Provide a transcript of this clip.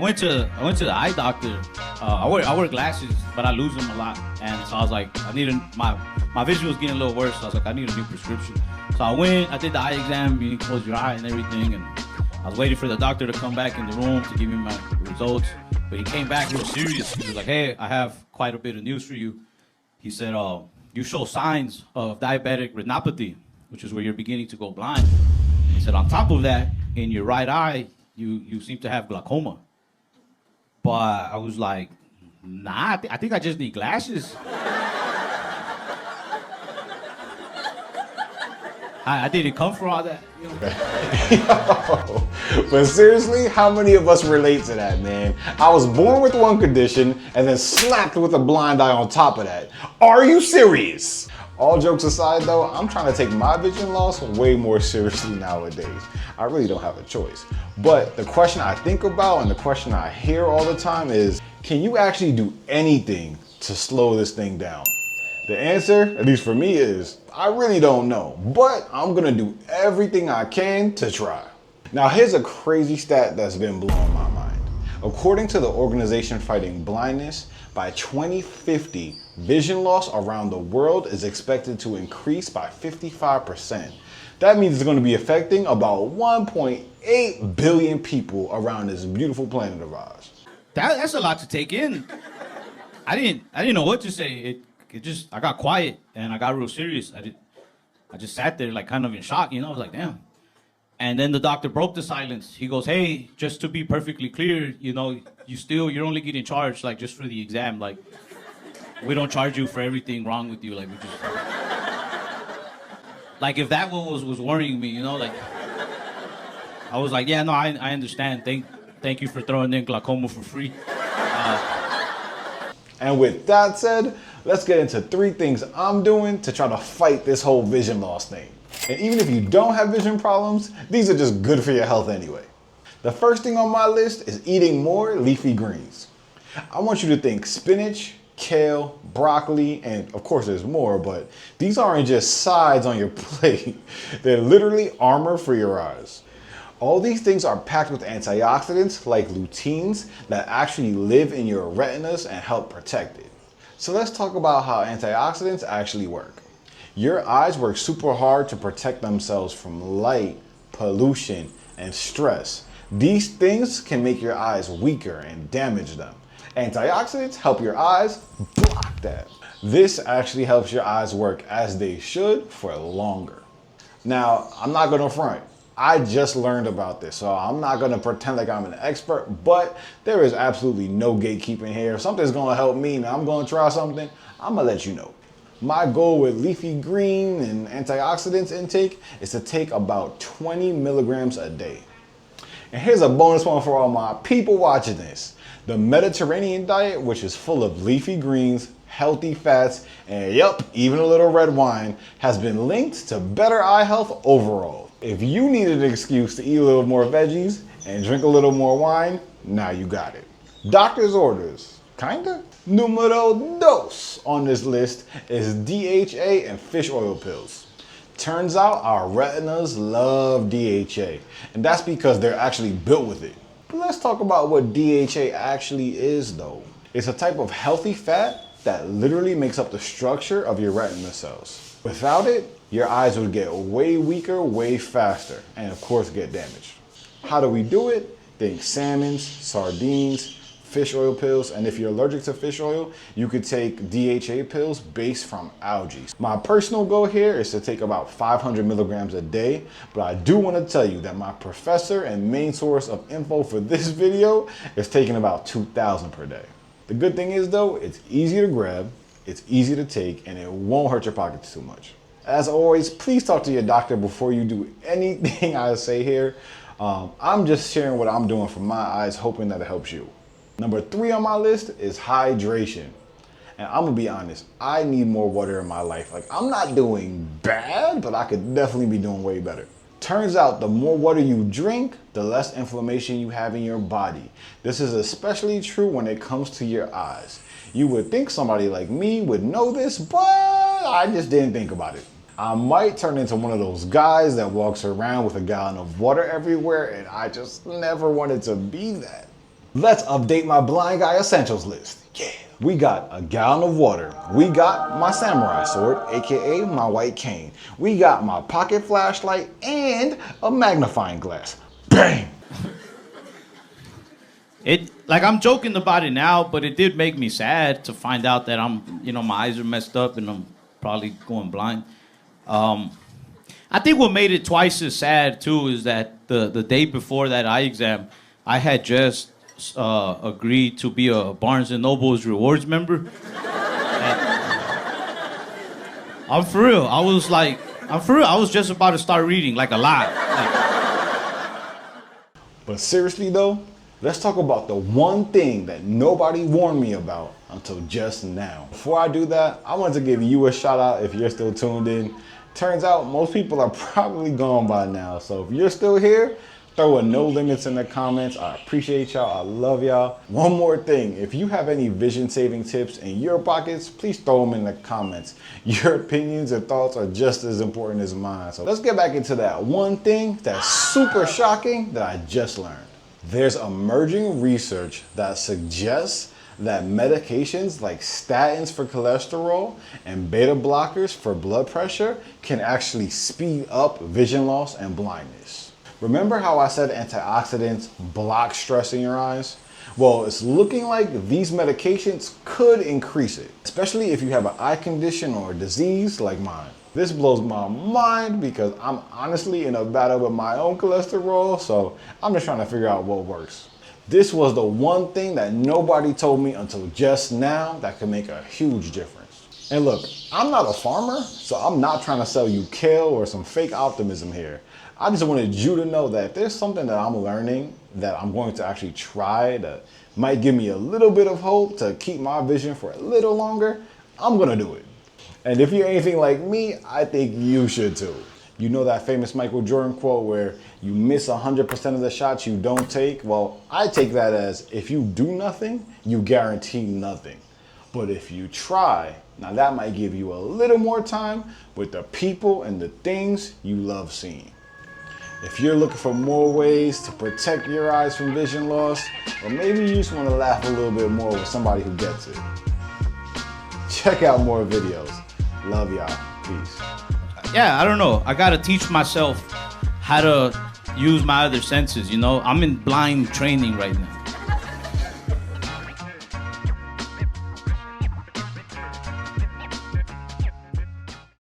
I went to the eye doctor. I wear glasses, but I lose them a lot, and so I was like, my vision was getting a little worse. So I was like, I need a new prescription. So I did the eye exam. You close your eye and everything, and I was waiting for the doctor to come back in the room to give me my results. But he came back real serious. He was like, "Hey, I have quite a bit of news for you." He said, "You show signs of diabetic retinopathy, which is where you're beginning to go blind." He said, "On top of that, in your right eye, you seem to have glaucoma." But I was like, "Nah, I think I just need glasses." I didn't come for all that. You know? Yo, but seriously, how many of us relate to that, man? I was born with one condition and then slapped with a blind eye on top of that. Are you serious? All jokes aside though, I'm trying to take my vision loss way more seriously nowadays. I really don't have a choice. But the question I think about and the question I hear all the time is, can you actually do anything to slow this thing down? The answer, at least for me, is I really don't know, but I'm gonna do everything I can to try. Now here's a crazy stat that's been blowing my mind. According to the organization fighting blindness, by 2050, vision loss around the world is expected to increase by 55%. That means it's gonna be affecting about 1.8 billion people around this beautiful planet of ours. That's a lot to take in. I didn't know what to say. I got quiet and I got real serious. I just sat there like kind of in shock, you know. I was like, damn. And then the doctor broke the silence. He goes, "Hey, just to be perfectly clear, you know, you're only getting charged like just for the exam. Like, we don't charge you for everything wrong with you. Like, we just like if that one was worrying me, you know, like I was like, yeah, no, I understand. Thank you for throwing in glaucoma for free." And with that said, let's get into 3 things I'm doing to try to fight this whole vision loss thing. And even if you don't have vision problems, these are just good for your health anyway. The first thing on my list is eating more leafy greens. I want you to think spinach, kale, broccoli, and of course there's more, but these aren't just sides on your plate. They're literally armor for your eyes. All these things are packed with antioxidants like luteins that actually live in your retinas and help protect it. So let's talk about how antioxidants actually work. Your eyes work super hard to protect themselves from light, pollution, and stress. These things can make your eyes weaker and damage them. Antioxidants help your eyes block that. This actually helps your eyes work as they should for longer. Now, I'm not gonna front. I just learned about this, so I'm not gonna pretend like I'm an expert, but there is absolutely no gatekeeping here. If something's gonna help me and I'm gonna try something, I'm gonna let you know. My goal with leafy green and antioxidants intake is to take about 20 milligrams a day. And here's a bonus one for all my people watching this. The Mediterranean diet, which is full of leafy greens, healthy fats, and yep, even a little red wine, has been linked to better eye health overall. If you needed an excuse to eat a little more veggies and drink a little more wine, now you got it. Doctor's orders, kinda? Numero dos on this list is DHA and fish oil pills. Turns out our retinas love DHA, and that's because they're actually built with it. But let's talk about what DHA actually is though. It's a type of healthy fat that literally makes up the structure of your retina cells. Without it, your eyes would get way weaker, way faster, and of course get damaged. How do we do it? Think salmons, sardines, fish oil pills, and if you're allergic to fish oil, you could take DHA pills based from algae. My personal goal here is to take about 500 milligrams a day, but I do want to tell you that my professor and main source of info for this video is taking about 2,000 per day. The good thing is though, it's easy to grab, it's easy to take, and it won't hurt your pockets too much. As always, please talk to your doctor before you do anything I say here. I'm just sharing what I'm doing for my eyes, hoping that it helps you. Number 3 on my list is hydration. And I'm gonna be honest, I need more water in my life. Like, I'm not doing bad, but I could definitely be doing way better. Turns out the more water you drink, the less inflammation you have in your body. This is especially true when it comes to your eyes. You would think somebody like me would know this, but I just didn't think about it. I might turn into one of those guys that walks around with a gallon of water everywhere, and I just never wanted to be that. Let's update my blind guy essentials list. Yeah. We got a gallon of water. We got my samurai sword, aka my white cane. We got my pocket flashlight and a magnifying glass. Bang! I'm joking about it now, but it did make me sad to find out that my eyes are messed up and I'm probably going blind. I think what made it twice as sad too is that the day before that eye exam, I had just agreed to be a Barnes & Noble's rewards member. I'm for real. I was just about to start reading, like a lot. But seriously though, let's talk about the one thing that nobody warned me about until just now. Before I do that, I want to give you a shout out if you're still tuned in. Turns out most people are probably gone by now. So if you're still here, throw a no limits in the comments. I appreciate y'all. I love y'all. One more thing. If you have any vision saving tips in your pockets, please throw them in the comments. Your opinions and thoughts are just as important as mine. So let's get back into that one thing that's super shocking that I just learned. There's emerging research that suggests that medications like statins for cholesterol and beta blockers for blood pressure can actually speed up vision loss and blindness. Remember how I said antioxidants block stress in your eyes? Well, it's looking like these medications could increase it, especially if you have an eye condition or a disease like mine. This blows my mind because I'm honestly in a battle with my own cholesterol, so I'm just trying to figure out what works. This was the one thing that nobody told me until just now that could make a huge difference. And look, I'm not a farmer, so I'm not trying to sell you kale or some fake optimism here. I just wanted you to know that if there's something that I'm learning that I'm going to actually try that might give me a little bit of hope to keep my vision for a little longer, I'm gonna do it. And if you're anything like me, I think you should too. You know that famous Michael Jordan quote where you miss 100% of the shots you don't take? Well, I take that as if you do nothing, you guarantee nothing. But if you try, now that might give you a little more time with the people and the things you love seeing. If you're looking for more ways to protect your eyes from vision loss, or maybe you just want to laugh a little bit more with somebody who gets it, check out more videos. Love y'all. Peace. Yeah, I don't know. I gotta teach myself how to use my other senses, I'm in blind training right now.